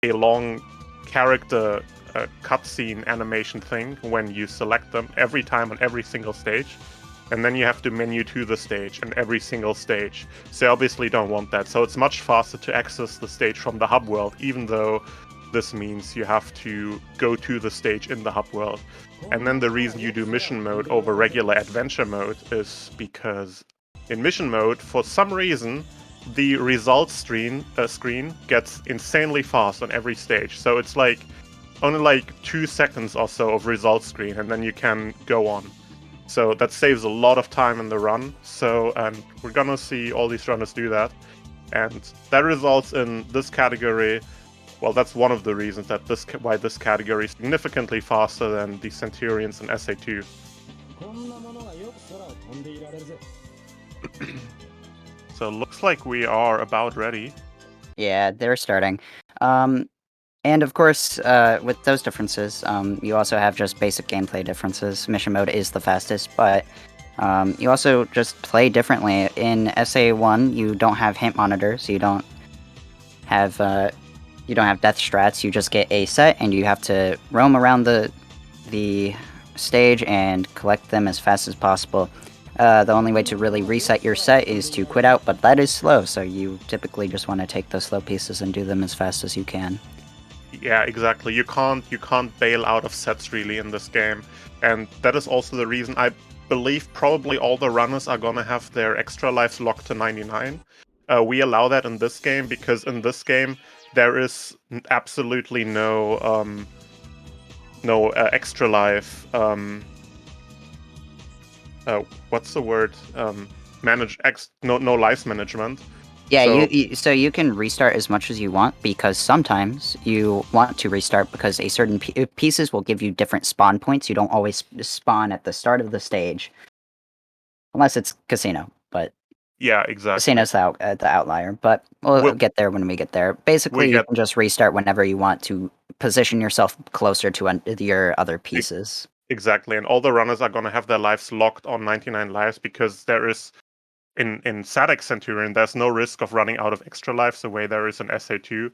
a long character cutscene animation thing when you select them every time on every single stage. And then you have to menu to the stage in every single stage. So you obviously don't want that. So it's much faster to access the stage from the hub world, even though this means you have to go to the stage in the hub world. And then the reason you do mission mode over regular adventure mode is because in mission mode, for some reason, the results screen gets insanely fast on every stage. So it's like only like 2 seconds or so of results screen, and then you can go on. So that saves a lot of time in the run. So, and we're gonna see all these runners do that. And that results in this category. Well, that's one of the reasons that why this category is significantly faster than the Centurions and SA2. So looks like we are about ready. Yeah, they're starting. And of course, with those differences, you also have just basic gameplay differences. Mission mode is the fastest, but you also just play differently. In SA1, you don't have hint monitors, you don't have death strats. You just get a set, and you have to roam around the stage and collect them as fast as possible. The only way to really reset your set is to quit out, but that is slow, so you typically just want to take the slow pieces and do them as fast as you can. Yeah, exactly. You can't bail out of sets really in this game, and that is also the reason I believe probably all the runners are gonna have their extra lives locked to 99. We allow that in this game because in this game there is absolutely no extra life. What's the word? No lives management. Yeah, So, so you can restart as much as you want, because sometimes you want to restart because a certain pieces will give you different spawn points. You don't always spawn at the start of the stage, unless it's casino. But yeah, exactly. casino's the outlier. But we'll get there when we get there. Basically, you can just restart whenever you want to position yourself closer to your other pieces. Exactly, and all the runners are gonna have their lives locked on 99 lives because there is. In SADX Centurion, there's no risk of running out of extra lives the way there is in SA2,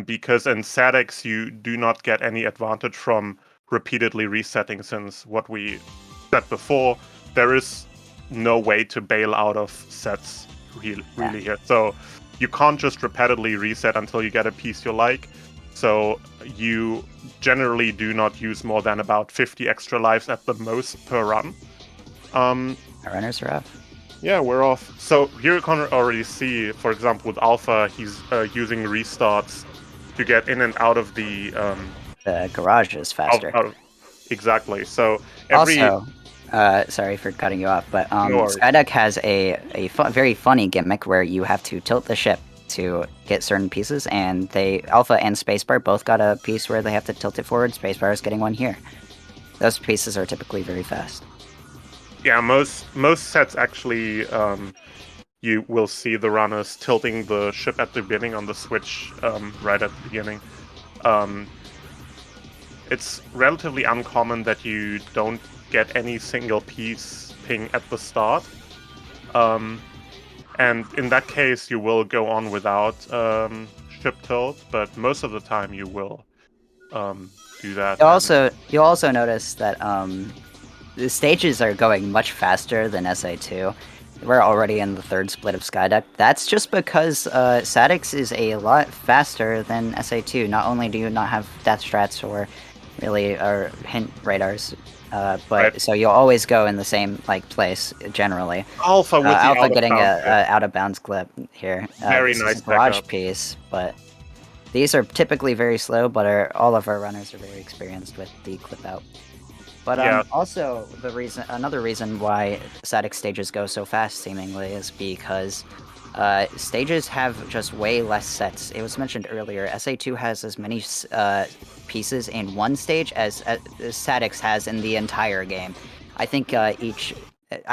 because in SADX you do not get any advantage from repeatedly resetting, since what we said before, there is no way to bail out of sets really here. So you can't just repeatedly reset until you get a piece you like. So you generally do not use more than about 50 extra lives at the most per run. Our runners are off. Yeah, we're off. So here you can already see, for example, with Alpha, he's using restarts to get in and out of the garage is faster. Exactly. So also, sorry for cutting you off, but SkyDeck has a very funny gimmick where you have to tilt the ship to get certain pieces, and Alpha and Spacebar both got a piece where they have to tilt it forward. Spacebar is getting one here. Those pieces are typically very fast. Yeah, most sets actually, you will see the runners tilting the ship at the beginning on the switch right at the beginning. It's relatively uncommon that you don't get any single piece ping at the start. And in that case, you will go on without ship tilt, but most of the time you will do that. You'll also notice that the stages are going much faster than SA2. We're already in the third split of Skydeck. That's just because SADX is a lot faster than SA2. Not only do you not have death strats or hint radars, but so you'll always go in the same place generally. Alpha getting a out of bounds clip here. Very nice garage piece, but these are typically very slow. But all of our runners are very experienced with the clip out. But also another reason why SADX stages go so fast seemingly is because stages have just way less sets. It was mentioned earlier, SA2 has as many pieces in one stage as SADX has in the entire game. I think I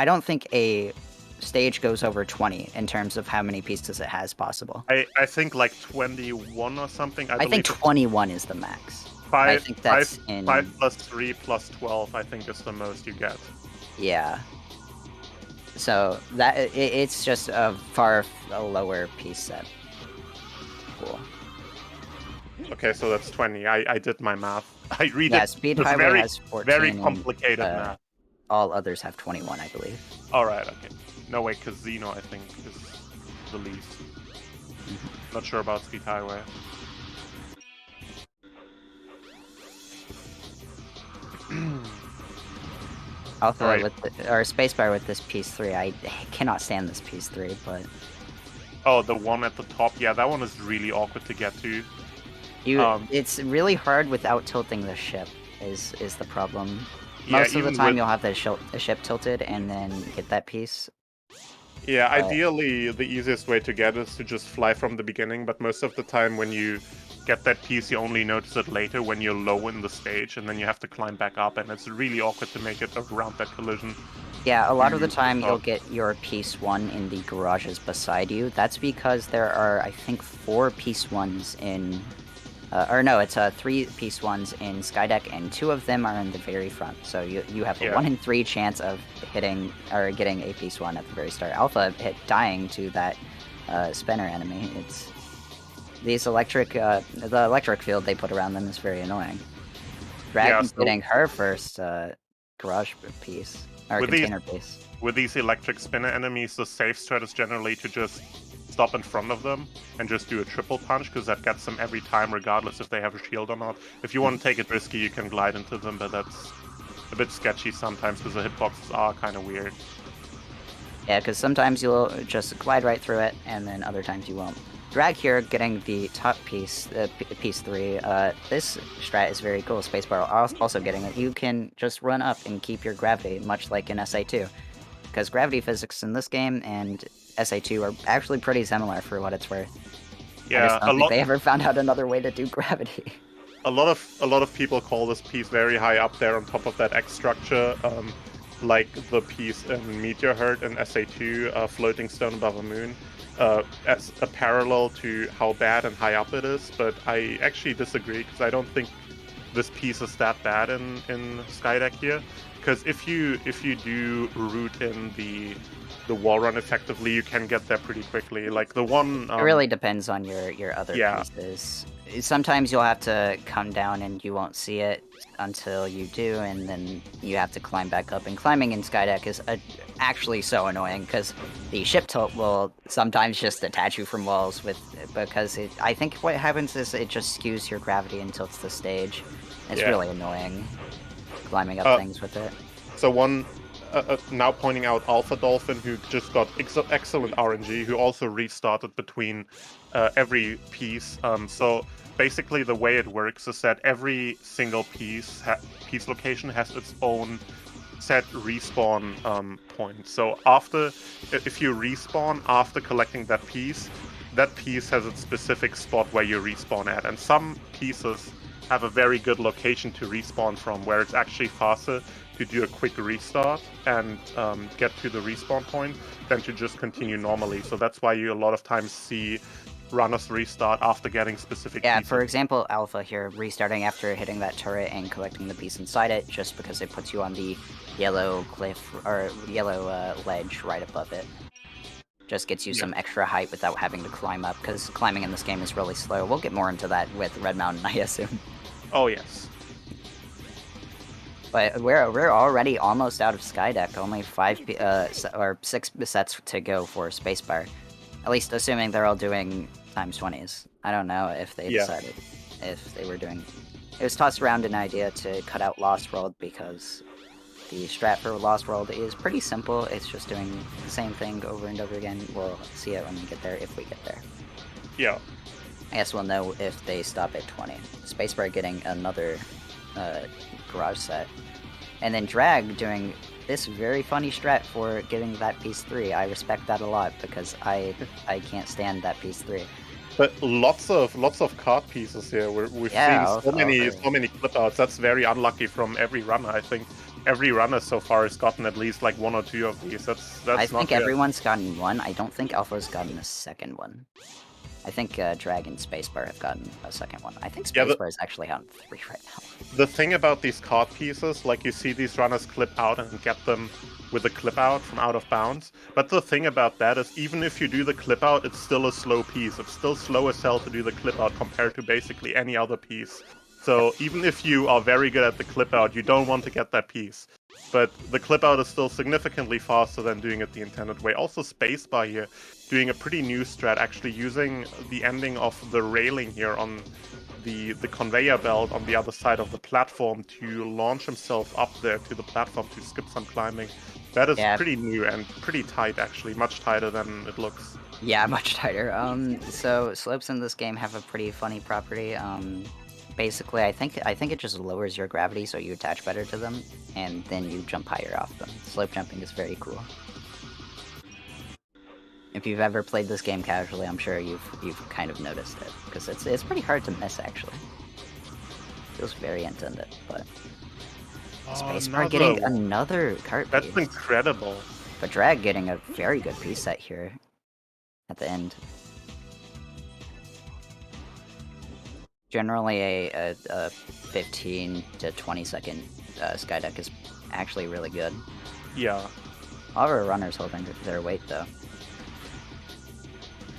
don't think a stage goes over 20 in terms of how many pieces it has possible. I think like 21 or something. I think 21 is the max. 5, I think that's 5 plus 3 plus 12, I think, is the most you get. Yeah. So it's just a far lower piece set. Cool. Okay, so that's 20. I did my math. I read Yeah, it. Speed It's Highway very, has very 14, and complicated math. all others have 21, I believe. Alright, okay. No, wait, because Xeno, I think, is the least. Not sure about Speed Highway. Alpha Alright. with or Spacebar with this piece 3. I cannot stand this piece 3, but Oh, the one at the top. Yeah, that one is really awkward to get to. it's really hard without tilting the ship. Is the problem? Yeah, Most of the even time with... you'll have the ship tilted and then get that piece. Yeah, ideally, the easiest way to get is to just fly from the beginning, but most of the time when you get that piece, you only notice it later when you're low in the stage, and then you have to climb back up, and it's really awkward to make it around that collision. Yeah, a lot of the time you'll get your piece 1 in the garages beside you. That's because there are, I think, 4 piece 1s in... or no, it's 3 piece 1s in Skydeck, and 2 of them are in the very front. So you have a 1 in 3 chance of hitting or getting a piece 1 at the very start. Alpha dying to that spinner enemy. It's these the electric field they put around them is very annoying. Drag getting her first garage piece or container piece. With these electric spinner enemies, the safe strat is generally to just stop in front of them and just do a triple punch, because that gets them every time, regardless if they have a shield or not. If you want to take it risky, you can glide into them, but that's a bit sketchy sometimes, because the hitboxes are kind of weird. Yeah, because sometimes you'll just glide right through it, and then other times you won't. Drag here, getting the top piece, piece 3. This strat is very cool. Spacebar also getting it. You can just run up and keep your gravity, much like in SA2. Because gravity physics in this game and SA2 are actually pretty similar for what it's worth. Yeah, I just don't think they ever found out another way to do gravity. A lot of people call this piece very high up there on top of that X structure, like the piece in Meteor Herd in SA2, Floating Stone Above a Moon, as a parallel to how bad and high up it is. But I actually disagree, because I don't think this piece is that bad in Skydeck here. Because if you do root in the wall run effectively, you can get there pretty quickly. Like the one... it really depends on your other pieces. Sometimes you'll have to come down and you won't see it until you do, and then you have to climb back up. And climbing in Skydeck is actually so annoying, because the ship tilt will sometimes just detach you from walls because I think what happens is it just skews your gravity and tilts the stage. It's really annoying climbing up things with it. So one... now pointing out Alpha Dolphin, who just got excellent RNG, who also restarted between every piece. So basically the way it works is that every single piece location has its own set respawn point. So if you respawn after collecting that piece has its specific spot where you respawn at. And some pieces have a very good location to respawn from, where it's actually faster to do a quick restart and get to the respawn point than to just continue normally. So that's why you a lot of times see runners restart after getting specific pieces. For example, Alpha here, restarting after hitting that turret and collecting the piece inside it, just because it puts you on the yellow cliff, or yellow ledge right above it. Just gets you some extra height without having to climb up, because climbing in this game is really slow. We'll get more into that with Red Mountain, I assume. Oh, yes. But we're already almost out of Skydeck. Only 6 sets to go for Spacebar. At least assuming they're all doing times 20s. I don't know if they decided if they were doing... It was tossed around an idea to cut out Lost World, because the strat for Lost World is pretty simple. It's just doing the same thing over and over again. We'll see it when we get there, if we get there. Yeah. I guess we'll know if they stop at 20. Spacebar getting another garage set. And then Drag doing this very funny strat for getting that piece 3. I respect that a lot, because I can't stand that piece 3. But lots of card pieces here. We've seen so many clip outs. That's very unlucky from every runner. I think every runner so far has gotten at least like 1 or 2 of these. That's I think everyone's gotten one. I don't think Alpha's gotten a second one. I think Drag and Spacebar have gotten a second one. I think Yeah, Spacebar is actually on 3 right now. The thing about these card pieces, like you see these runners clip out and get them with a clip out from out of bounds. But the thing about that is even if you do the clip out, it's still a slow piece. It's still slow as hell to do the clip out compared to basically any other piece. So even if you are very good at the clip out, you don't want to get that piece. But the clip out is still significantly faster than doing it the intended way. Also Spacebar here, doing a pretty new strat, actually using the ending of the railing here on the conveyor belt on the other side of the platform to launch himself up there to the platform to skip some climbing. That is pretty new and pretty tight, actually, much tighter than it looks. Yeah, much tighter. So slopes in this game have a pretty funny property. Basically, I think it just lowers your gravity so you attach better to them, and then you jump higher off them. Slope jumping is very cool. If you've ever played this game casually, I'm sure you've kind of noticed it, because it's pretty hard to miss, actually. Feels very intended, but Spacebar getting another cart piece. That's incredible. But Drag getting a very good piece set here at the end. Generally, a 15 to 20 second sky deck is actually really good. Yeah. All of our runners holding their weight, though.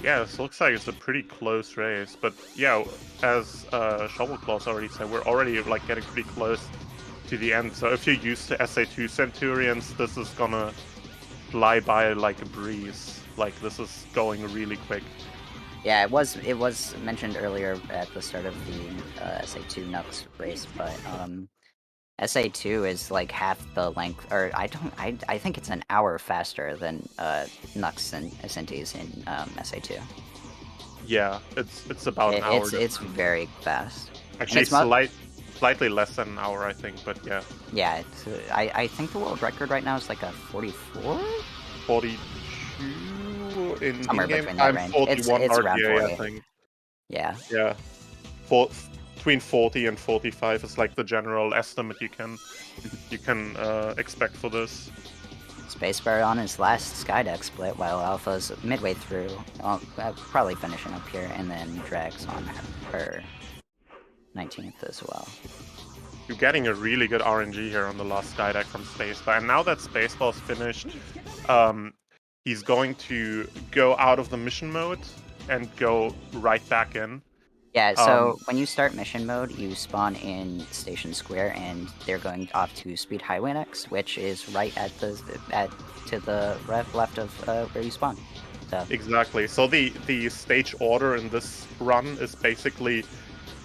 Yeah, this looks like it's a pretty close race, but yeah, as Shovelclaw's already said, we're already like getting pretty close to the end. So if you're used to SA2 Centurions, this is gonna fly by like a breeze. Like this is going really quick. Yeah, it was mentioned earlier at the start of the SA2 Nux race, but SA2 is like half the length, or I think it's an hour faster than Nux and Sintes in SA2. Yeah, it's about an hour. It's very fast. Actually, slightly less than an hour, I think, but yeah. Yeah, I think the world record right now is like a 44? 42 in somewhere in-game between time, that range. 41 It's around RTA, 40. I think. Yeah. Yeah. Between 40 and 45 is like the general estimate you can expect for this. Spacebar on his last Skydeck split, while Alpha's midway through, probably finishing up here, and then Drag's on her 19th as well. You're getting a really good RNG here on the last Skydeck from Spacebar, and now that Spacebar's finished, he's going to go out of the mission mode and go right back in. Yeah, so when you start mission mode, you spawn in Station Square, and they're going off to Speed Highway next, which is right to the left of where you spawn. So. Exactly. So the stage order in this run is basically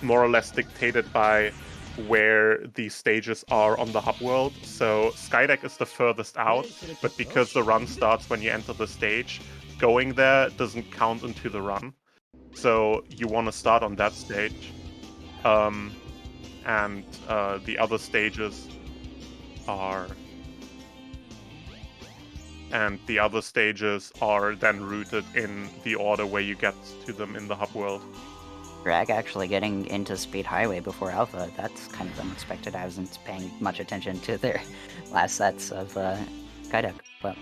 more or less dictated by where the stages are on the hub world. So Skydeck is the furthest out, but because the run starts when you enter the stage, going there doesn't count into the run. So you want to start on that stage, and the other stages are then routed in the order where you get to them in the hub world. Drag actually getting into Speed Highway before Alpha, that's kind of unexpected. I wasn't paying much attention to their last sets of Skydeck, but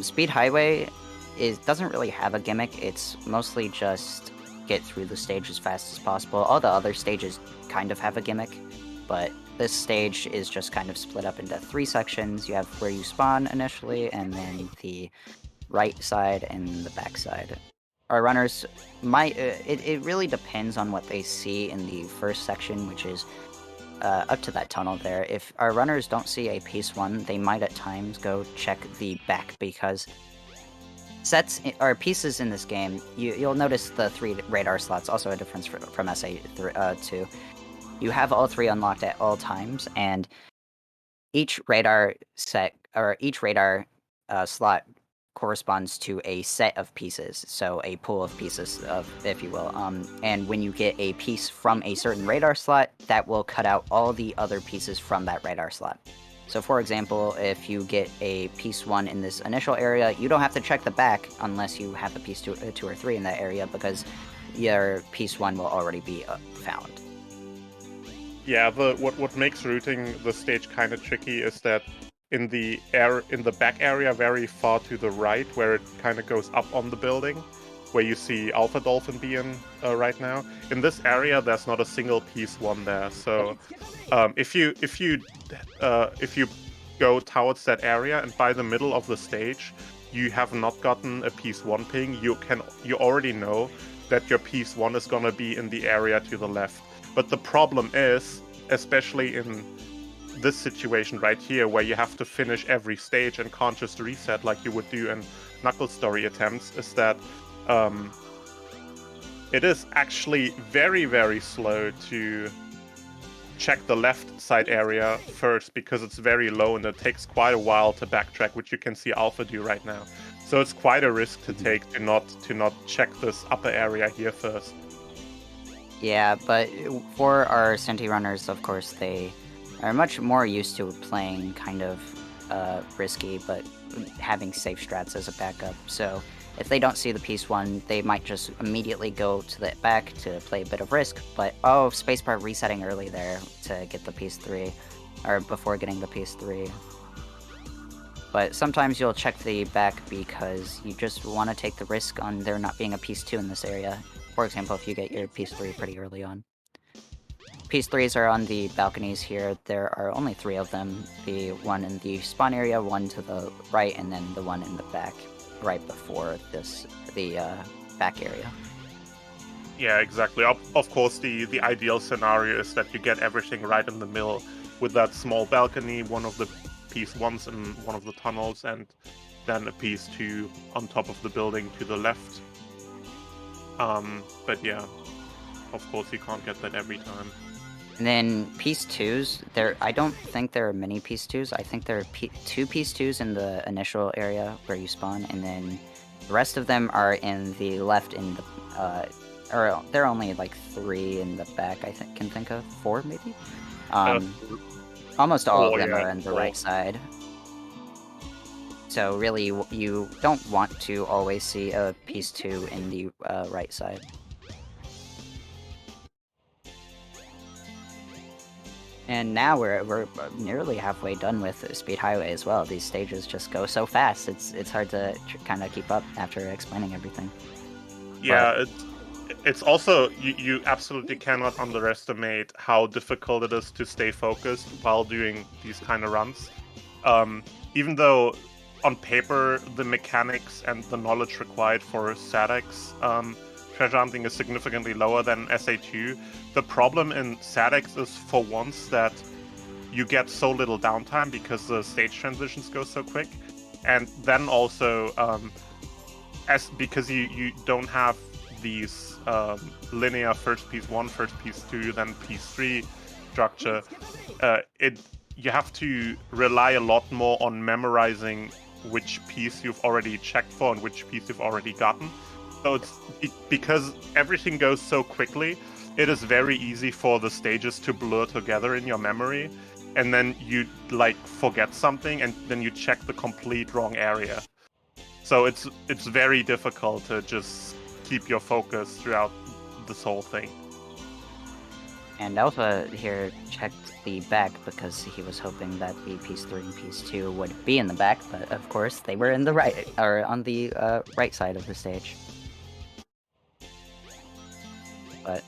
Speed Highway doesn't really have a gimmick. It's mostly just get through the stage as fast as possible. All the other stages kind of have a gimmick, but this stage is just kind of split up into 3 sections. You have where you spawn initially, and then the right side and the back side. Our runners might... it really depends on what they see in the first section, which is up to that tunnel there. If our runners don't see a piece 1, they might at times go check the back, because sets or pieces in this game, you'll notice the 3 radar slots, also a difference from SA2. You have all 3 unlocked at all times, and each radar set, or each radar slot corresponds to a set of pieces, so a pool of pieces, if you will. And when you get a piece from a certain radar slot, that will cut out all the other pieces from that radar slot. So for example, if you get a piece 1 in this initial area, you don't have to check the back unless you have a piece 2 or 3 in that area, because your piece 1 will already be found. Yeah, what makes routing the stage kind of tricky is that in the back area, very far to the right, where it kind of goes up on the building, where you see Alpha Dolphin being right now. In this area, there's not a single piece one there. So if you go towards that area and by the middle of the stage, you have not gotten a piece one ping, you already know that your piece one is gonna be in the area to the left. But the problem is, especially in this situation right here, where you have to finish every stage and can't just reset like you would do in Knuckle Story attempts, is that it is actually very, very slow to check the left side area first, because it's very low and it takes quite a while to backtrack, which you can see Alpha do right now. So it's quite a risk to take to not check this upper area here first. Yeah, but for our Senti runners, of course, they are much more used to playing kind of risky, but having safe strats as a backup. So if they don't see the piece one, they might just immediately go to the back to play a bit of risk. But oh, spacebar resetting early there to get the piece 3, or before getting the piece 3. But sometimes you'll check the back because you just want to take the risk on there not being a piece 2 in this area. For example, if you get your piece 3 pretty early on. Piece 3s are on the balconies here. There are only 3 of them. The one in the spawn area, one to the right, and then the one in the back, right before the back area. Yeah, exactly. Of course, the ideal scenario is that you get everything right in the middle with that small balcony, one of the piece 1s in one of the tunnels, and then a piece 2 on top of the building to the left. But yeah, of course you can't get that every time. And then piece 2s, I don't think there are many piece 2s. I think there are 2 piece 2s in the initial area where you spawn, and then the rest of them are in the left in the or there are only like 3 in the back, I can think of. 4 maybe? Almost all of them are on the right side. So really, you don't want to always see a piece 2 in the right side. And now we're nearly halfway done with Speed Highway as well. These stages just go so fast. It's hard to kind of keep up after explaining everything. Yeah, it's also, you absolutely cannot underestimate how difficult it is to stay focused while doing these kind of runs. Even though on paper the mechanics and the knowledge required for SADX treasure hunting is significantly lower than SA2, the problem in SADX is for once that you get so little downtime because the stage transitions go so quick, and then also because you don't have these linear first piece 1, first piece 2, then piece 3 structure, you have to rely a lot more on memorizing which piece you've already checked for and which piece you've already gotten. So it's because everything goes so quickly, it is very easy for the stages to blur together in your memory, and then you like forget something and then you check the complete wrong area. So it's very difficult to just keep your focus throughout this whole thing. And Alpha here checked the back because he was hoping that the piece 3 and piece 2 would be in the back, but of course they were in the right, or on the right side of the stage. But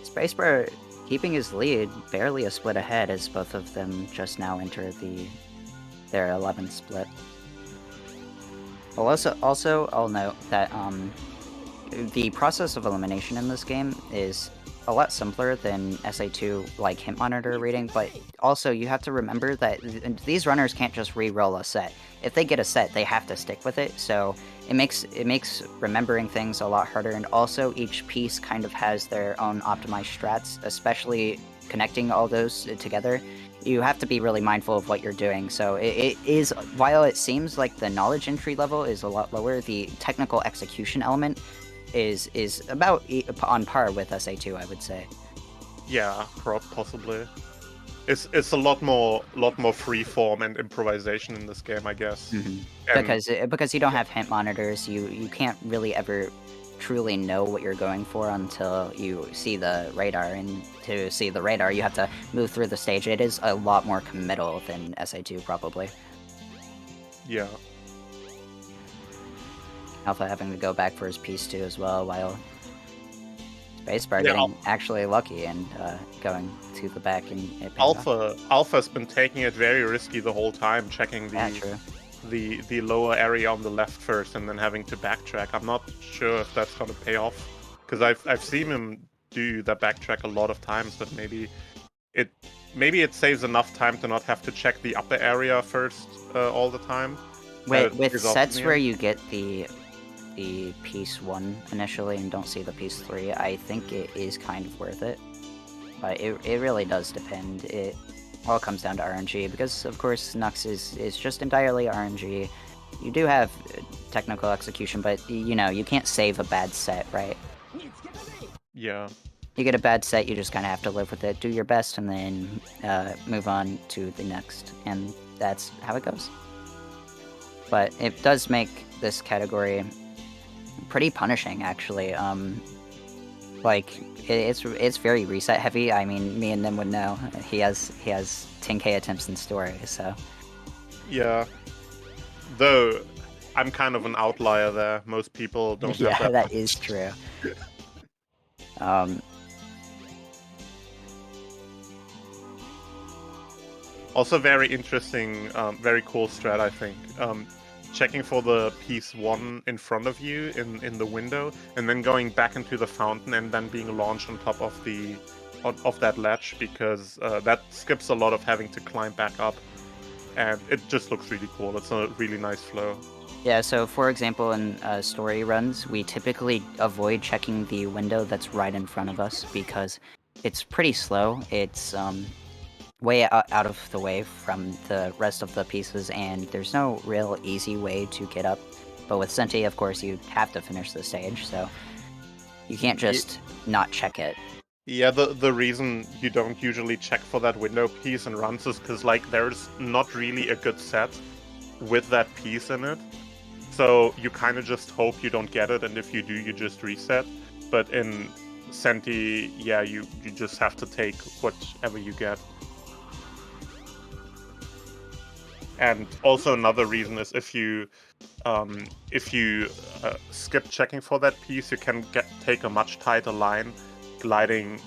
Spacebar keeping his lead, barely a split ahead, as both of them just now enter their 11th split. Well, also I'll note that the process of elimination in this game is a lot simpler than SA2, like hint monitor reading, but also you have to remember that these runners can't just re-roll a set. If they get a set, they have to stick with it, so it makes remembering things a lot harder, and also each piece kind of has their own optimized strats, especially connecting all those together. You have to be really mindful of what you're doing, so it is, while it seems like the knowledge entry level is a lot lower, the technical execution element is about on par with SA2, I would say. Yeah, possibly. It's a lot more free form and improvisation in this game, I guess. Mm-hmm. Because you don't have hint monitors, you can't really ever truly know what you're going for until you see the radar, and to see the radar, you have to move through the stage. It is a lot more committal than SA2, probably. Yeah. Alpha having to go back for his piece 2 as well, while Spacebar getting actually lucky and going to the back and it Alpha's been taking it very risky the whole time, checking the lower area on the left first and then having to backtrack. I'm not sure if that's gonna pay off, because I've seen him do that backtrack a lot of times, but maybe it saves enough time to not have to check the upper area first all the time. With sets where you get the piece 1 initially and don't see the piece 3, I think it is kind of worth it. But it really does depend. It all comes down to RNG, because of course Nux is just entirely RNG. You do have technical execution, but you know, you can't save a bad set, right? Yeah. You get a bad set, you just kind of have to live with it, do your best, and then move on to the next, and that's how it goes. But it does make this category pretty punishing, actually. Like, it's very reset heavy. I mean, me and Nim would know. He has 10k attempts in story, so. Yeah. Though, I'm kind of an outlier there. Most people don't have that. Yeah, that is true. Also very interesting, very cool strat, I think. Checking for the piece 1 in front of you in the window, and then going back into the fountain and then being launched on top of that ledge, because that skips a lot of having to climb back up, and it just looks really cool. It's a really nice flow. Yeah, so for example, in story runs, we typically avoid checking the window that's right in front of us, because it's pretty slow. It's way out of the way from the rest of the pieces, and there's no real easy way to get up. But with Senti, of course, you have to finish the stage, so you can't just not check it. Yeah, the reason you don't usually check for that window piece in runs is because, like, there's not really a good set with that piece in it. So you kind of just hope you don't get it, and if you do, you just reset. But in Senti, yeah, you just have to take whatever you get. And also another reason is if you skip checking for that piece, you can take a much tighter line, gliding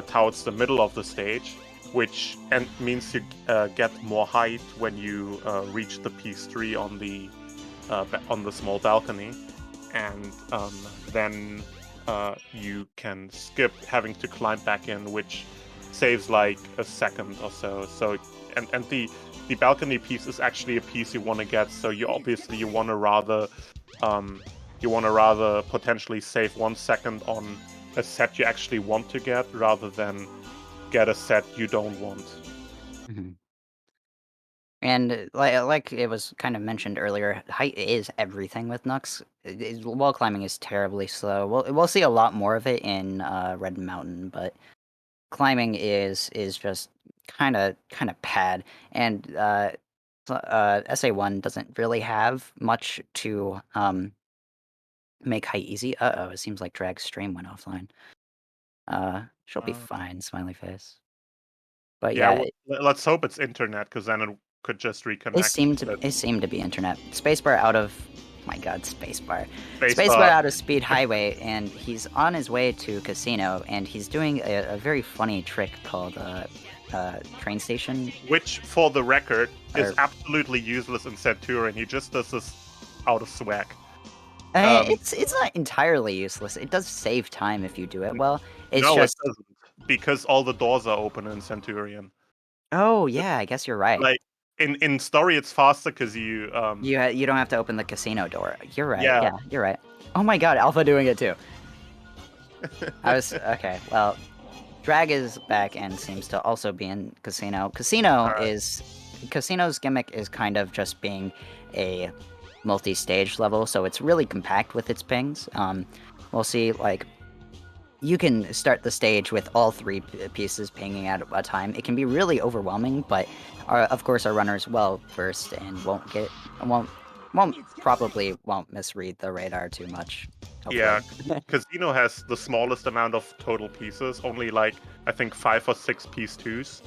towards the middle of the stage, which means you get more height when you reach the piece 3 on the small balcony, and then you can skip having to climb back in, which saves like a second or so. So and the balcony piece is actually a piece you want to get. So you want to rather potentially save 1 second on a set you actually want to get, rather than get a set you don't want. Mm-hmm. And like it was kind of mentioned earlier, height is everything with Nux. Wall climbing is terribly slow. We'll see a lot more of it in Red Mountain, but climbing is just kind of bad, and SA1 doesn't really have much to make height easy. Uh-oh, it seems like Drag's stream went offline. She'll be fine, smiley face. But yeah, let's hope it's internet, because then it could just reconnect. It seemed to be internet. Spacebar out of... my god, Spacebar. Spacebar out of Speed Highway, and he's on his way to Casino, and he's doing a very funny trick called Train Station. Which, for the record, is absolutely useless in Centurion. He just does this out of swag. It's not entirely useless. It does save time if you do it well. It doesn't, because all the doors are open in Centurion. Oh yeah, I guess you're right. Like in story, it's faster because you don't have to open the casino door. You're right. Yeah. Yeah, you're right. Oh my god, Alpha doing it too. Okay. Well, Drag is back and seems to also be in Casino. Casino's gimmick is kind of just being a multi-stage level, so it's really compact with its pings. We'll see, like, you can start the stage with all 3 pieces pinging at a time. It can be really overwhelming, but of course our runners well versed and won't probably won't misread the radar too much. Yeah, Hopefully. Casino has the smallest amount of total pieces, only like I think 5 or 6 piece twos,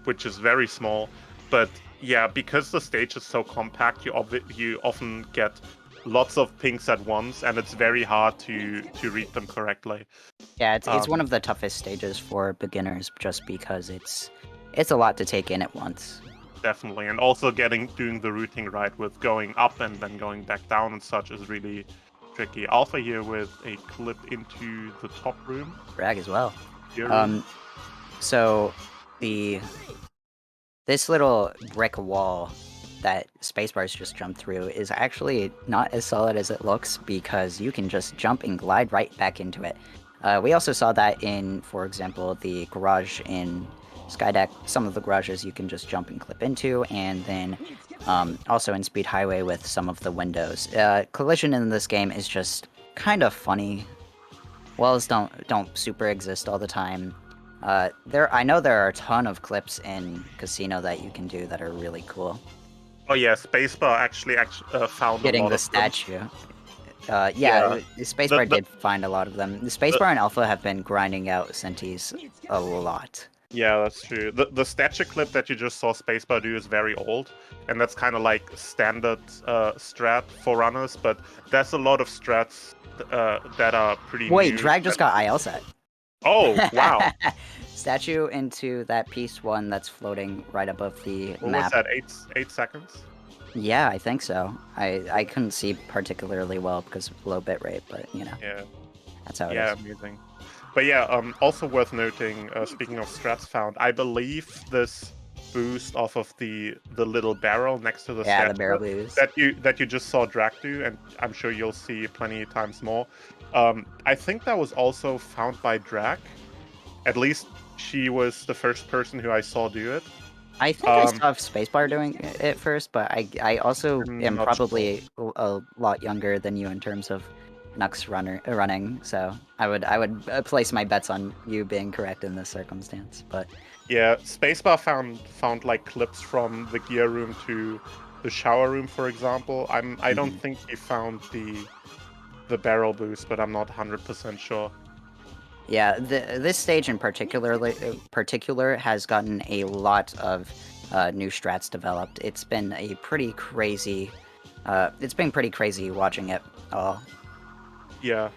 which is very small. But yeah, because the stage is so compact, you often get lots of pings at once, and it's very hard to read them correctly. Yeah, it's one Um, of the toughest stages for beginners, just because it's a lot to take in at once. Definitely, and also doing the routing right with going up and then going back down and such is really tricky. Alpha here with a clip into the top room. Brag as well. Gear room. So this little brick wall that Spacebars just jumped through is actually not as solid as it looks, because you can just jump and glide right back into it. We also saw that in, for example, the garage in Skydeck. Some of the garages you can just jump and clip into, and then also in Speed Highway with some of the windows. Collision in this game is just kind of funny. Walls don't super exist all the time. I know there are a ton of clips in Casino that you can do that are really cool. Oh yeah, Spacebar actually found a Getting lot the of them. statue. Yeah, The Spacebar the, did find a lot of them. The the Spacebar and Alpha have been grinding out Centis a lot. yeah, that's true. The statue clip that you just saw Spacebar do is very old, and that's kind of like standard strat for runners. But there's a lot of strats that are pretty Wait, new. Drag just got IL set. Oh wow! Statue into that piece one that's floating right above the What was map. that? 8 seconds? Yeah, I think so. I couldn't see particularly well because of low bitrate, but you know. Yeah. That's how it Yeah, is. amazing. But yeah, also worth noting, speaking of strats found, I believe this boost off of the little barrel next to the Yeah, the statue barrel boost. that you just saw Drag do, and I'm sure you'll see plenty of times more. I think that was also found by Drag. At least she was the first person who I saw do it. I think I saw Spacebar doing it first, but I also I'm am not sure. probably a lot younger than you in terms of Nux running, so I would place my bets on you being correct in this circumstance. But Yeah, Spacebar found like clips from the gear room to the shower room, for example. I don't think he found the barrel boost, but I'm not 100% sure. yeah, this stage in particular has gotten a lot of new strats developed. It's been a pretty crazy. It's been pretty crazy watching it all. Yeah,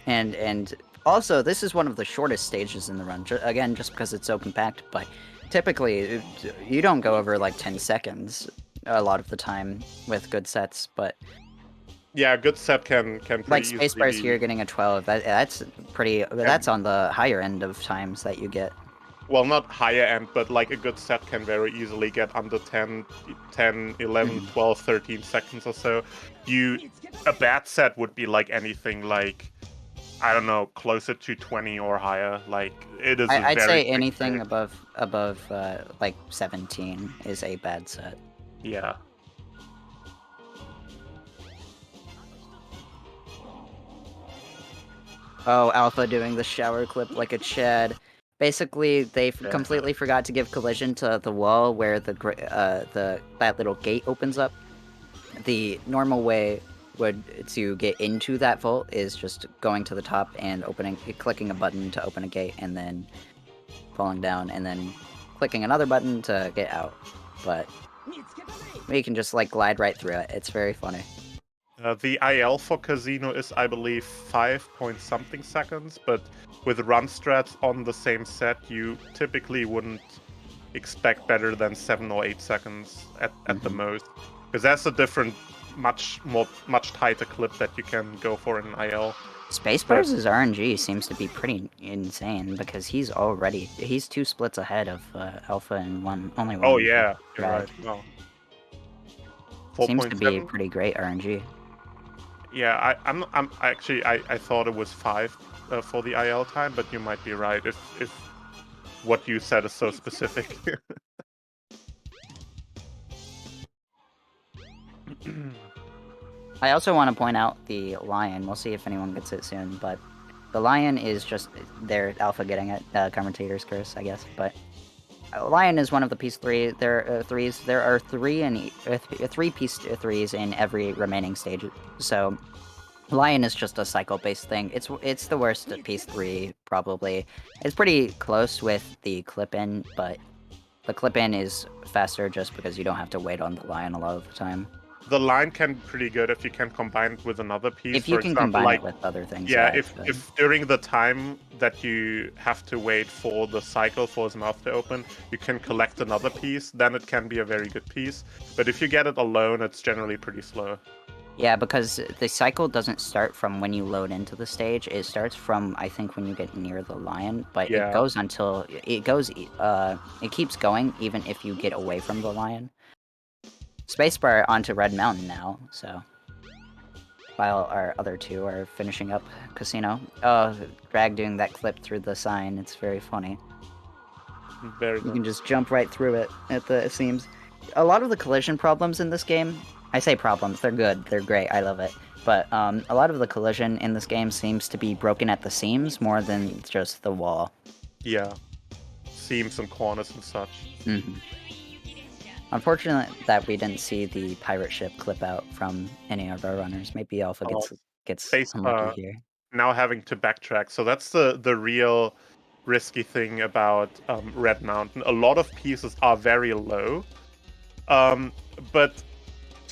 And also, this is one of the shortest stages in the run. Again, just because it's so compact. But typically, you don't go over like 10 seconds a lot of the time with good sets. But yeah, a good set can like pretty easily Spacebars here be. getting a 12, that's pretty. That's on the higher end of times that you get. Well, not higher end, but like a good set can very easily get under 10, 11, 12, 13 seconds or so. A bad set would be like anything like, I don't know, closer to 20 or higher. Like, it is a I'd very say quick anything stage. above like 17 is a bad set. Yeah. Oh, Alpha doing the shower clip like a Chad. Basically, they completely forgot to give collision to the wall where that little gate opens up. The normal way to get into that vault is just going to the top and clicking a button to open a gate, and then falling down, and then clicking another button to get out. But we can just like glide right through it. It's very funny. The IL for Casino is, I believe, 5 point something seconds, but with run strats on the same set, you typically wouldn't expect better than 7 or 8 seconds at the most. Because that's a different, much tighter clip that you can go for in IL. Spacebars' RNG seems to be pretty insane because he's 2 splits ahead of Alpha and only one. Oh yeah, you're drag. right. Well, Seems to be 4.7. pretty great RNG. Yeah, I'm actually I thought it was 5 for the IL time, but you might be right if what you said is so specific. I also want to point out the Lion. We'll see if anyone gets it soon, but the Lion is just their Alpha getting it. Commentator's curse, I guess. But Lion is one of the piece three. Threes. There are three piece threes in every remaining stage. So Lion is just a cycle-based thing. It's the worst at piece 3, probably. It's pretty close with the clip-in, but the clip-in is faster just because you don't have to wait on the Lion a lot of the time. The line can be pretty good if you can combine it with another piece. If you For can example, combine like, it with other things, yeah, yeah. if during the time that you have to wait for the cycle for his mouth to open, you can collect another piece, then it can be a very good piece. But if you get it alone, it's generally pretty slow. Yeah, because the cycle doesn't start from when you load into the stage. It starts from, I think, when you get near the Lion, but Yeah. it goes until it keeps going even if you get away from the Lion. Spacebar onto Red Mountain now, so while our other two are finishing up Casino. Oh, Drag doing that clip through the sign, it's very funny. Very You nice. can just jump right through it, it seems. A lot of the collision problems in this game, I say problems, they're good, they're great, I love it. But a lot of the collision in this game seems to be broken at the seams more than just the wall. Yeah. Seams and corners and such. Mm-hmm. Unfortunate that we didn't see the pirate ship clip out from any of our runners. Maybe Alpha gets unlucky here. Now having to backtrack. So that's the real risky thing about Red Mountain. A lot of pieces are very low. But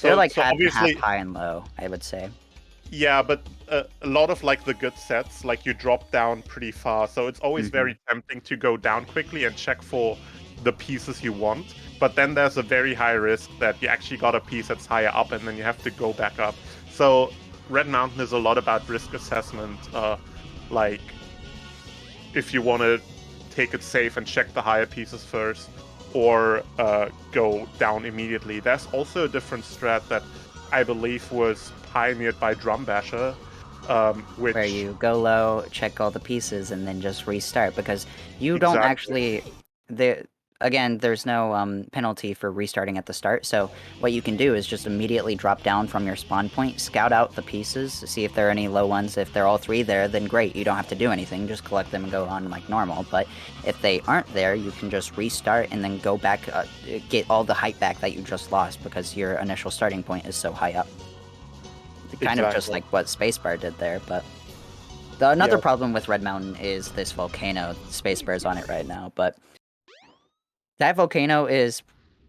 They're like so half obviously, high and low, I would say. yeah, but a lot of like the good sets, like you drop down pretty far, so it's always very tempting to go down quickly and check for the pieces you want. But then there's a very high risk that you actually got a piece that's higher up, and then you have to go back up. So Red Mountain is a lot about risk assessment. Like if you want to take it safe and check the higher pieces first, or go down immediately. There's also a different strat that I believe was pioneered by Drum Basher, which where you go low, check all the pieces, and then just restart, because you don't actually... Again, there's no penalty for restarting at the start, so what you can do is just immediately drop down from your spawn point, scout out the pieces, see if there are any low ones. If they're all three there, then great, you don't have to do anything, just collect them and go on like normal. But if they aren't there, you can just restart and then go back, get all the height back that you just lost because your initial starting point is so high up. Kind of just like what Spacebar did there, but... Another problem with Red Mountain is this volcano. Spacebar's on it right now, but... That volcano is...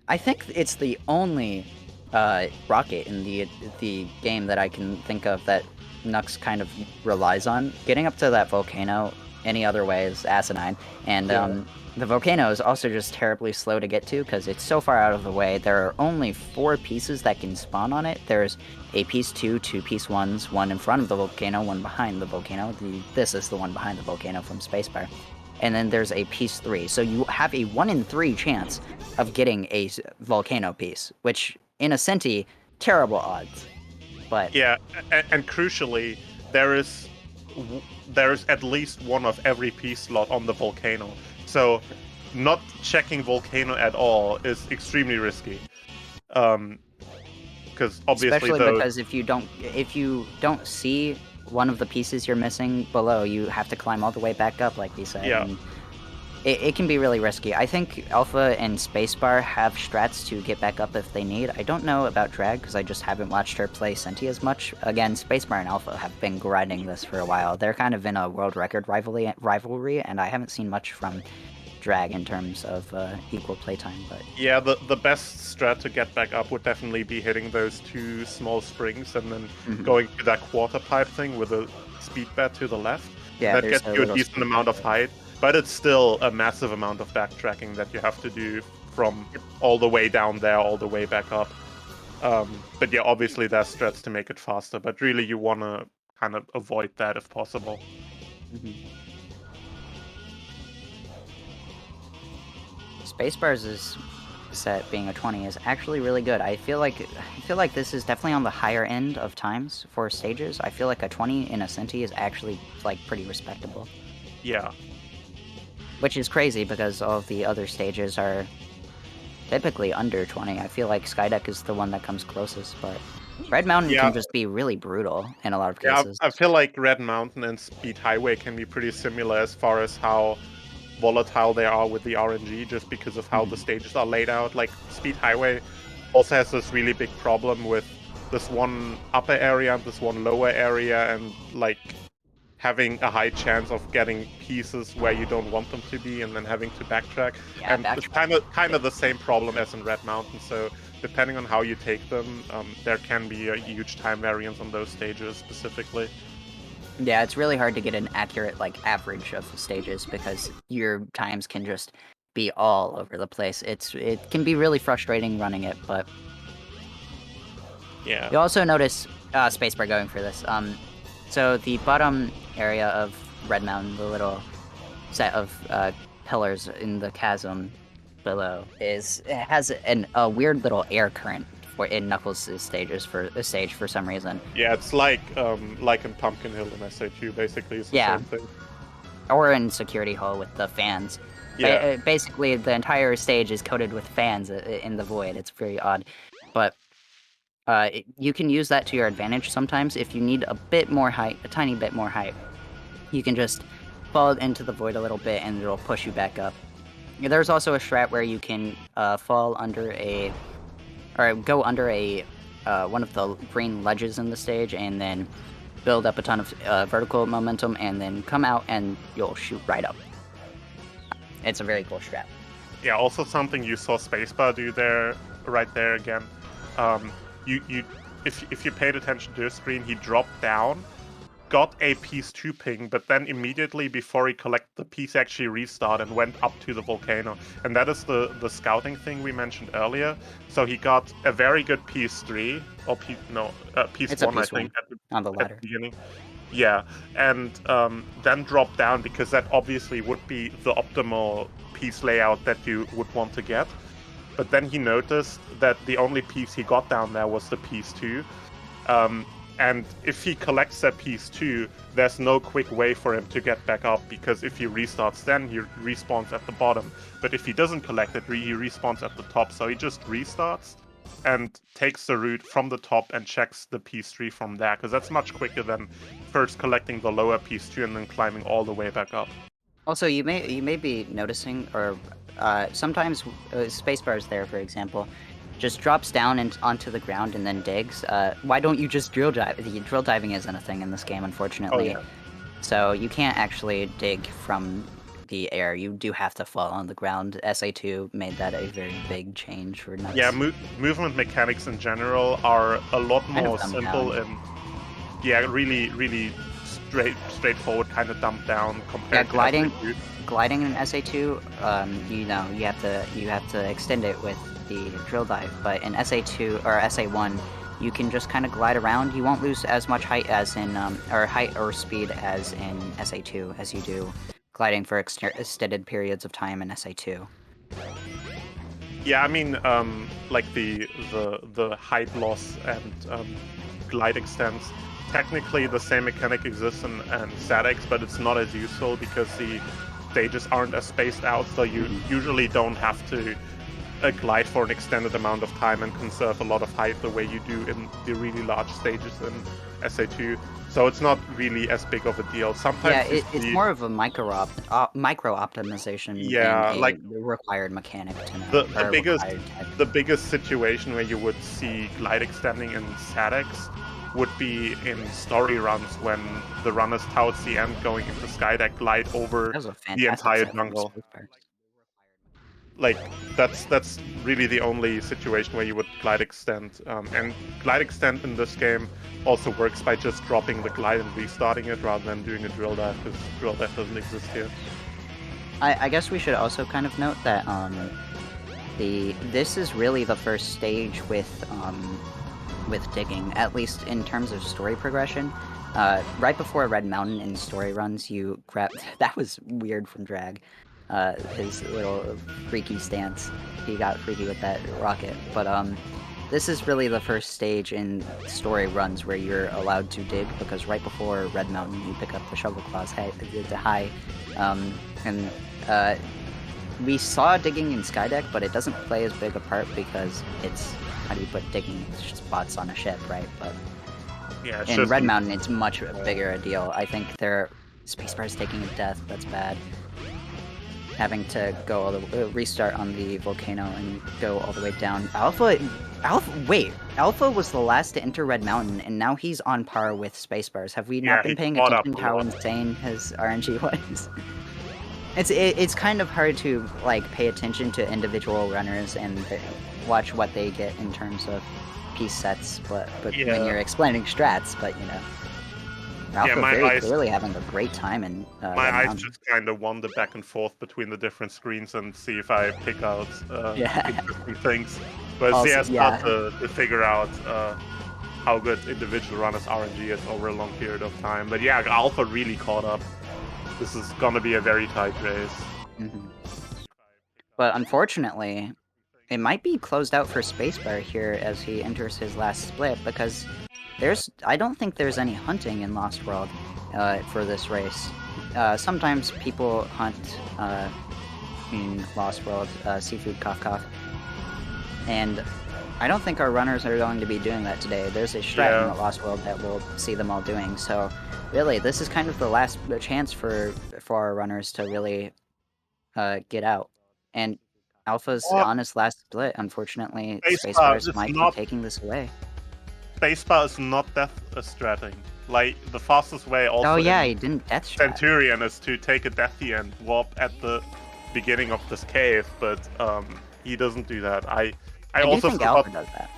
I think it's the only rocket in the game that I can think of that Nux kind of relies on. Getting up to that volcano any other way is asinine, and the volcano is also just terribly slow to get to because it's so far out of the way. There are only 4 pieces that can spawn on it. There's a piece 2, 2 piece 1s, one in front of the volcano, one behind the volcano. This is the one behind the volcano from Spacebar. And then there's a piece 3. So you have a 1 in 3 chance of getting a volcano piece, which in a Centi, terrible odds. But yeah, and crucially, there's at least one of every piece slot on the volcano. So not checking volcano at all is extremely risky. Because obviously, especially because if you don't see one of the pieces you're missing below, you have to climb all the way back up, like we said. Yeah. And it can be really risky. I think Alpha and Spacebar have strats to get back up if they need. I don't know about Drag, because I just haven't watched her play Centi as much. Again, Spacebar and Alpha have been grinding this for a while. They're kind of in a world record rivalry, and I haven't seen much from Drag in terms of equal playtime. But yeah, the best strat to get back up would definitely be hitting those 2 small springs and then going to that quarter pipe thing with a speed bet to the left. Yeah, that gets you a decent amount of height, but it's still a massive amount of backtracking that you have to do from all the way down there, all the way back up. But yeah, obviously there's strats to make it faster, but really you want to kind of avoid that if possible. Spacebar's set being a 20 is actually really good. I feel like this is definitely on the higher end of times for stages. I feel like a 20 in a Centi is actually like pretty respectable. Yeah. Which is crazy because all of the other stages are typically under 20. I feel like Skydeck is the one that comes closest, but Red Mountain can just be really brutal in a lot of cases. Yeah, I feel like Red Mountain and Speed Highway can be pretty similar as far as how volatile they are with the RNG just because of how the stages are laid out. Like Speed Highway also has this really big problem with this one upper area and this one lower area, and like having a high chance of getting pieces where you don't want them to be and then having to backtrack. Yeah, and it's kind of the same problem as in Red Mountain. So depending on how you take them, there can be a huge time variance on those stages specifically. Yeah, it's really hard to get an accurate like average of stages because your times can just be all over the place. It can be really frustrating running it, but yeah. You also notice spacebar going for this. So the bottom area of Red Mountain, the little set of pillars in the chasm below, it has a weird little air current in Knuckles' stage for some reason. Yeah, it's like in Pumpkin Hill in SA2, basically. It's the same thing. Or in Security Hall with the fans. Yeah. Basically, the entire stage is coated with fans in the void. It's very odd. But you can use that to your advantage sometimes. If you need a bit more height, a tiny bit more height, you can just fall into the void a little bit and it'll push you back up. There's also a strat where you can fall under go under one of the green ledges in the stage and then build up a ton of vertical momentum and then come out and you'll shoot right up. It's a very cool strat. Yeah, also something you saw Spacebar do there, right there again. If you paid attention to the screen, he dropped down, got a piece 2 ping, but then immediately before he collected the piece, actually restarted and went up to the volcano. And that is the scouting thing we mentioned earlier. So he got a very good piece 3, or piece 1, I think, on the ladder. At the beginning. Yeah, and then drop down, because that obviously would be the optimal piece layout that you would want to get. But then he noticed that the only piece he got down there was the piece 2. And if he collects that piece 2, there's no quick way for him to get back up, because if he restarts, then he respawns at the bottom. But if he doesn't collect it, he respawns at the top. So he just restarts and takes the route from the top and checks the piece 3 from there, because that's much quicker than first collecting the lower piece 2 and then climbing all the way back up. Also, you may be noticing, or sometimes Spacebar's there, for example, just drops down onto the ground and then digs. Why don't you just drill dive? Drill diving isn't a thing in this game, unfortunately. Oh, yeah. So you can't actually dig from the air. You do have to fall on the ground. SA2 made that a very big change for nuts. Yeah, movement mechanics in general are a lot more simple and really straightforward, kind of dumbed down compared to SA2. Gliding in SA2, you have to extend it with the drill dive, but in SA2 or SA1, you can just kind of glide around. You won't lose as much height as in height or speed as in SA2 as you do gliding for extended periods of time in SA2. Yeah, I mean, like the height loss and glide extents. Technically, the same mechanic exists in SADX, but it's not as useful because the stages aren't as spaced out, so you usually don't have to glide for an extended amount of time and conserve a lot of height the way you do in the really large stages in SA2. So it's not really as big of a deal. Sometimes it's more of a micro optimization than like a required mechanic to know. The biggest situation where you would see glide extending in SADX would be in story runs when the runners towards the end going into Skydeck glide over the entire jungle. Like that's really the only situation where you would glide extend, and glide extend in this game also works by just dropping the glide and restarting it rather than doing a drill dive, because drill dive doesn't exist here. I guess we should also kind of note that this is really the first stage with digging, at least in terms of story progression. Right before Red Mountain in story runs, you grab that was weird from Drag. His little freaky stance. He got freaky with that rocket. But this is really the first stage in story runs where you're allowed to dig, because right before Red Mountain you pick up the Shovel Claw's high. We saw digging in Skydeck, but it doesn't play as big a part because it's, how do you put digging spots on a ship, right? But yeah, in Red Mountain it's much bigger a deal. I think their Spacebar's taking a death, that's bad. having to go all the restart on the volcano and go all the way down. Alpha, wait, Alpha was the last to enter Red Mountain, and now he's on par with Spacebars. Have we Yeah, not been he paying caught up attention to a how lot. insane his RNG was? It's kind of hard to like pay attention to individual runners and watch what they get in terms of piece sets, but when Yeah. you're explaining strats, but you know. Alpha my very eyes- clearly having a great time in My Red eyes Mountain. just kind of wander back and forth between the different screens and see if I pick out Yeah. interesting things. But Also, it's hard to figure out how good individual runners RNG is over a long period of time. But yeah, Alpha really caught up. This is gonna be a very tight race. Mhm. But unfortunately, it might be closed out for Spacebar here as he enters his last split because I don't think there's any hunting in Lost World for this race. Sometimes people hunt in Lost World, seafood cough cough, and I don't think our runners are going to be doing that today. There's a strat in the Lost World that we'll see them all doing, so really this is kind of the last chance for our runners to really get out. And Alpha's on his last split. Unfortunately, Spacebars might be taking this away. Spacebar is not death stratting. Like, the fastest way also Oh yeah, he didn't death strat. Centurion is to take a deathy and warp at the beginning of this cave, but he doesn't do that. I also think forgot. Alpha does that.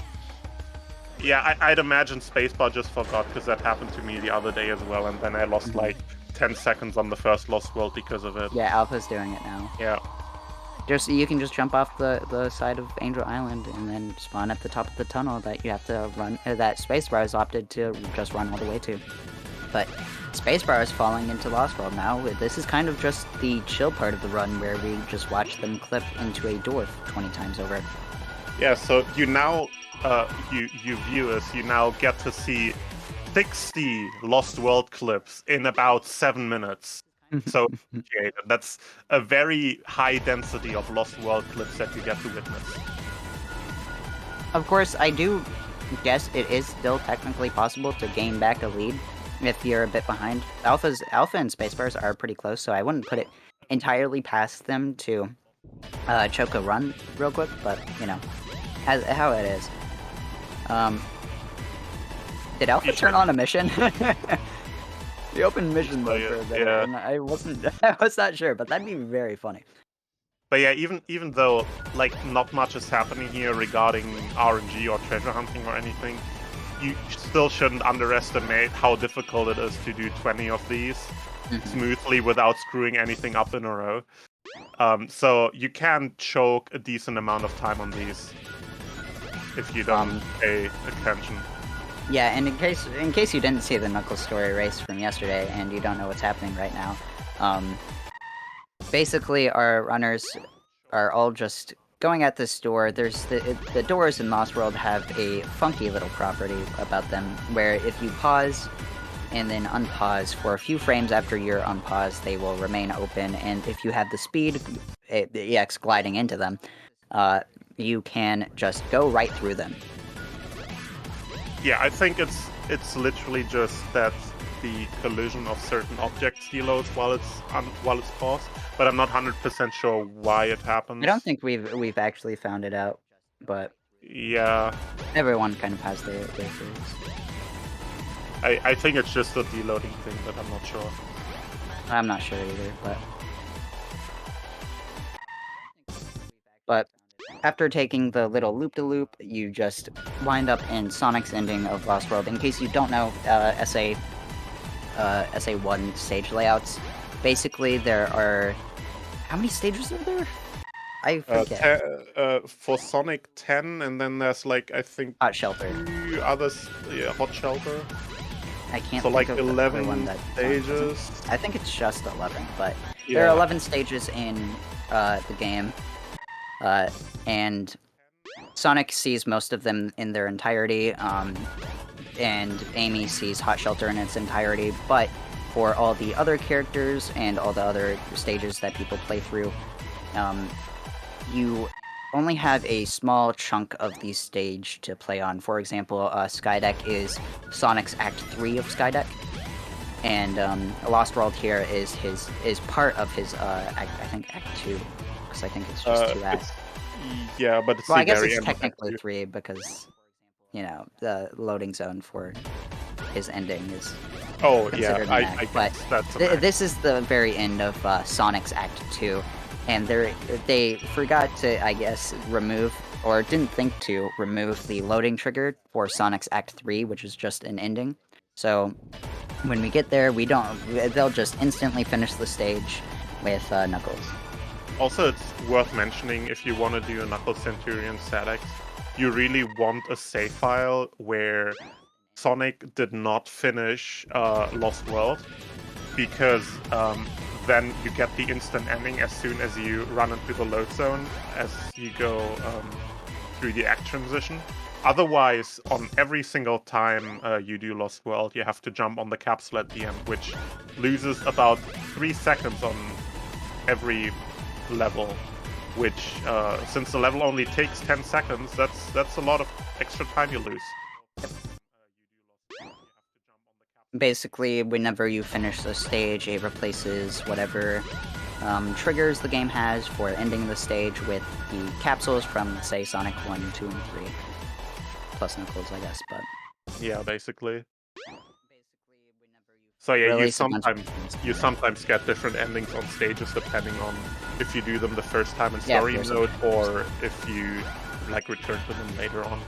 Yeah, I'd imagine Spacebar just forgot, because that happened to me the other day as well, and then I lost like 10 seconds on the first Lost World because of it. Yeah, Alpha's doing it now. Yeah. You can just jump off the side of Angel Island and then spawn at the top of the tunnel that you have to run. That Spacebar has opted to just run all the way to. But Spacebar is falling into Lost World now. This is kind of just the chill part of the run where we just watch them clip into a dwarf 20 times over. Yeah, so you now, you viewers, you now get to see 60 Lost World clips in about 7 minutes. So that's a very high density of Lost World clips that you get to witness. Of course, I do guess it is still technically possible to gain back a lead if you're a bit behind. Alpha and Spacebars are pretty close, so I wouldn't put it entirely past them to choke a run real quick, but you know, how it is. Did Alpha turn on a mission? He opened mission mode for a bit, and I was not sure, but that'd be very funny. But yeah, even though like not much is happening here regarding RNG or treasure hunting or anything, you still shouldn't underestimate how difficult it is to do 20 of these smoothly without screwing anything up in a row. So you can choke a decent amount of time on these if you don't pay attention. Yeah, and in case you didn't see the Knuckles Story race from yesterday and you don't know what's happening right now, basically our runners are all just going at this door. There's the doors in Lost World have a funky little property about them where if you pause and then unpause for a few frames after you're unpaused, they will remain open, and if you have the speed, the EX gliding into them, you can just go right through them. Yeah, I think it's literally just that the collision of certain objects deloads while it's paused, but I'm not 100% sure why it happens. I don't think we've actually found it out, but yeah, everyone kind of has their theories. I think it's just a deloading thing, but I'm not sure. I'm not sure either, but after taking the little loop-de-loop, you just wind up in Sonic's ending of Lost World. In case you don't know, SA1 stage layouts, basically there are... How many stages are there? I forget. For Sonic 10, and then there's like, I think... Hot Shelter. 2 others, yeah, Hot Shelter. I can't so think like of 11 stages. I think it's just 11, but there are 11 stages in the game. And Sonic sees most of them in their entirety, and Amy sees Hot Shelter in its entirety, but for all the other characters and all the other stages that people play through, you only have a small chunk of the stage to play on. For example, Skydeck is Sonic's Act 3 of Skydeck, and Lost World here is part of his I think Act 2, because I think it's just 2 acts. Yeah, but it's Well, the I guess very it's end of Act technically 2. 3 because, you know, the loading zone for his ending is Oh, yeah, considered an I act. guess But that's an act. this is the very end of Sonic's Act 2, and they forgot to, I guess, remove, or didn't think to remove the loading trigger for Sonic's Act 3, which is just an ending. So when we get there, they'll just instantly finish the stage with Knuckles. Also, it's worth mentioning, if you want to do a Knuckles Centurion SADX, you really want a save file where Sonic did not finish Lost World, because then you get the instant ending as soon as you run into the load zone as you go through the act transition. Otherwise, on every single time you do Lost World, you have to jump on the capsule at the end, which loses about 3 seconds on every level, which, since the level only takes 10 seconds, that's a lot of extra time you lose. Basically, whenever you finish the stage, it replaces whatever triggers the game has for ending the stage with the capsules from, say, Sonic 1, 2, and 3. Plus Knuckles, I guess, but... Yeah, basically. So yeah, Release a bunch of you sometimes get different endings on stages depending on if you do them the first time in story mode or if you like return to them later on.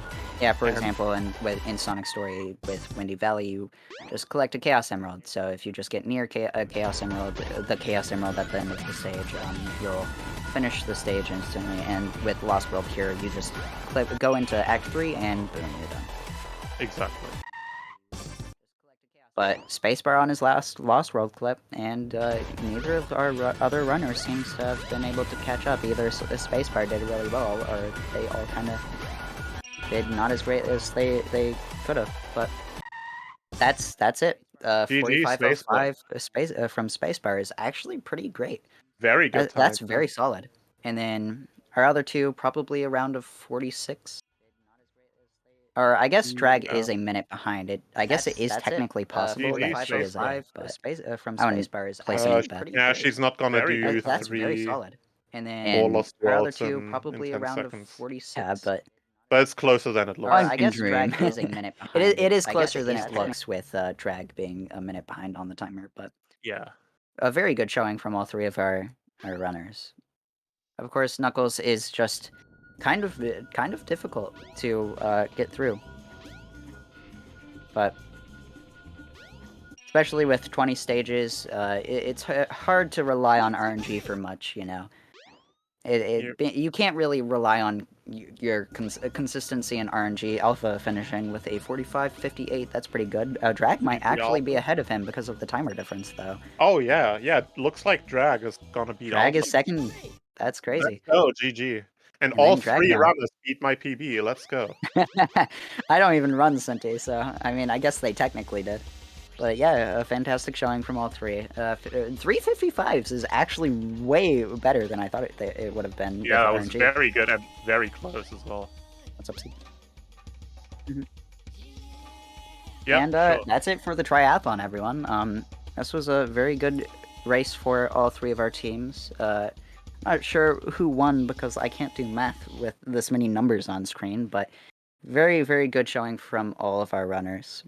Yeah, for example, in Sonic Story with Windy Valley, you just collect a Chaos Emerald. So if you just get near a Chaos Emerald, the Chaos Emerald at the end of the stage, you'll finish the stage instantly. And with Lost World here, you just go into Act 3 and boom, you're done. Exactly. But spacebar on his last Lost World clip, and neither of our other runners seems to have been able to catch up. Either spacebar did really well, or they all kind of did not as great as they could have. But that's it. 4505 from spacebar is actually pretty great. Very good time. That's very solid. And then our other two probably around a 46. Or I guess drag is a minute behind it. I guess it is technically possible that she is but from spacebar is placing it better. Yeah, she's not gonna do That's very solid. And then more Lost our other Worlds two in probably 10 around seconds. a 46. Yeah, but it's closer than it looks. I guess drag is a minute behind. It is closer than it looks, with drag being a minute behind on the timer, but yeah, a very good showing from all three of our runners. Of course, Knuckles is just kind of difficult to get through, but especially with 20 stages, it's hard to rely on RNG for much, you know. You can't really rely on your consistency in RNG. Alpha finishing with a 45:58, that's pretty good. Drag might actually be ahead of him because of the timer difference, though. Oh yeah, it looks like Drag is gonna beat Drag Alpha. is second. That's crazy. Oh, GG. And all three runners beat my PB, let's go. I don't even run Senti, so, I mean, I guess they technically did. But yeah, a fantastic showing from all three. 355s is actually way better than I thought it would have been. Yeah, it was very good and very close as well. What's up, Steve? Yeah, and that's it for the triathlon, everyone. This was a very good race for all three of our teams. Not sure who won because I can't do math with this many numbers on screen, but very, very good showing from all of our runners.